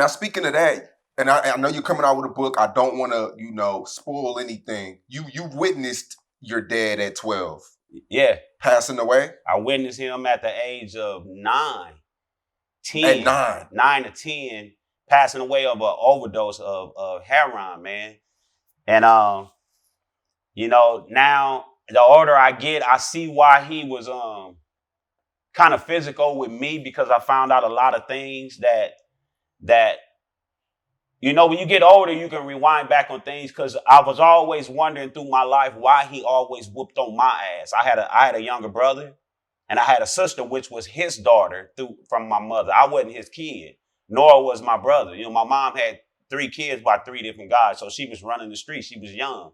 Now, speaking of that, and I know you're coming out with a book. I don't want to, spoil anything. You witnessed your dad at 12 Yeah. passing away. I witnessed him at the age of 9, 10. At 9. 9 to 10, passing away of an overdose of heroin, man. And, now the older I get, I see why he was kind of physical with me, because I found out a lot of things that when you get older, you can rewind back on things, because I was always wondering through my life why he always whooped on my ass. I had a younger brother, and I had a sister, which was his daughter from my mother. I wasn't his kid, nor was my brother. My mom had 3 kids by 3 different guys, so she was running the streets. She was young.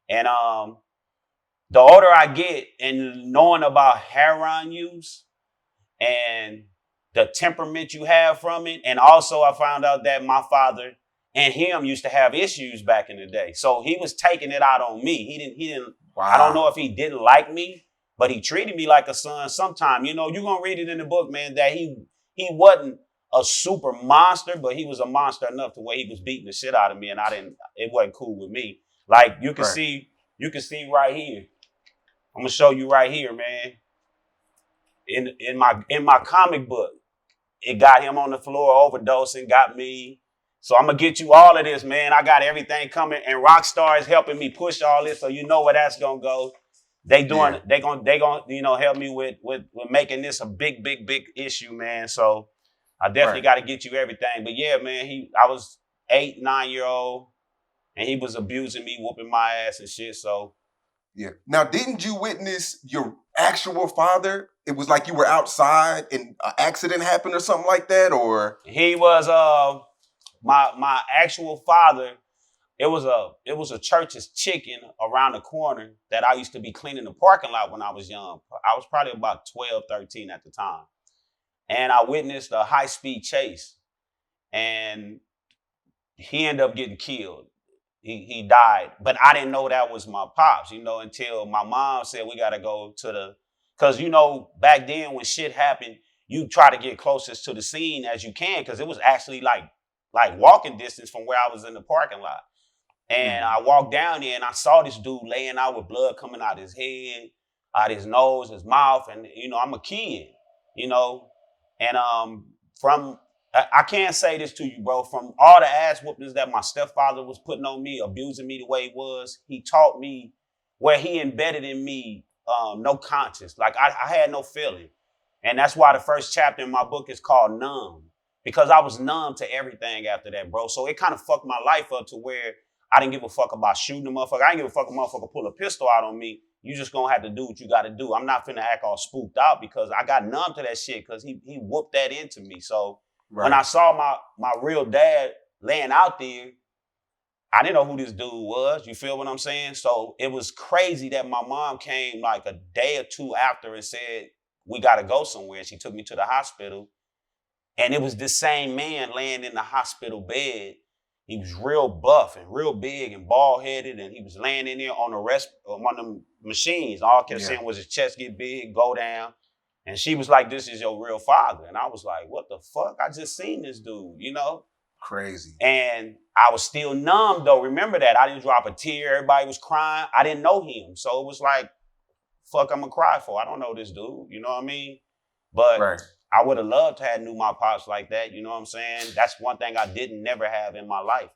And the older I get and knowing about heroin use and the temperament you have from it, and also I found out that my father and him used to have issues back in the day. So he was taking it out on me. He didn't. Wow. I don't know if he didn't like me, but he treated me like a son sometime. You're going to read it in the book, man, that he wasn't a super monster, but he was a monster enough to where he was beating the shit out of me, and it wasn't cool with me. Like you can see right here. I'm gonna show you right here, man. In my comic book, it got him on the floor overdosing, got me. So I'm gonna get you all of this, man. I got everything coming, and Rockstar is helping me push all this, so you know where that's gonna go. They gonna help me with making this a big issue, man. So I definitely got to get you everything. But yeah, man, I was 8, 9-year-old, and he was abusing me, whooping my ass and shit. So yeah. Now, didn't you witness your actual father? It was like you were outside and an accident happened or something like that, or he was my actual father. It was a church's chicken around the corner that I used to be cleaning the parking lot when I was young. I was probably about 12, 13 at the time. And I witnessed a high-speed chase. And he ended up getting killed. He died. But I didn't know that was my pops, until my mom said we got to go to because, back then when shit happened, you try to get closest to the scene as you can, because it was actually like walking distance from where I was in the parking lot. And I walked down there and I saw this dude laying out with blood coming out his head, out his nose, his mouth. And, I'm a kid, and I can't say this to you, bro. From all the ass whoopings that my stepfather was putting on me, abusing me the way he was, he taught me where he embedded in me no conscience. Like I had no feeling. And that's why the first chapter in my book is called Numb, because I was numb to everything after that, bro. So it kind of fucked my life up to where I didn't give a fuck about shooting a motherfucker. I didn't give a fuck a motherfucker pull a pistol out on me. You just gonna have to do what you gotta do. I'm not finna act all spooked out, because I got numb to that shit, because he whooped that into me. So when I saw my real dad laying out there, I didn't know who this dude was. You feel what I'm saying? So it was crazy that my mom came like a day or 2 after and said, we got to go somewhere. She took me to the hospital. And it was this same man laying in the hospital bed. He was real buff and real big and bald-headed, and he was laying in there on one of them machines. All I kept saying was his chest get big, go down. And she was like, this is your real father. And I was like, what the fuck? I just seen this dude, Crazy. And I was still numb, though. Remember that. I didn't drop a tear. Everybody was crying. I didn't know him. So it was like, fuck, I'm going to cry for. I don't know this dude. You know what I mean? But I would have loved to have knew my pops like that. You know what I'm saying? That's one thing I didn't never have in my life.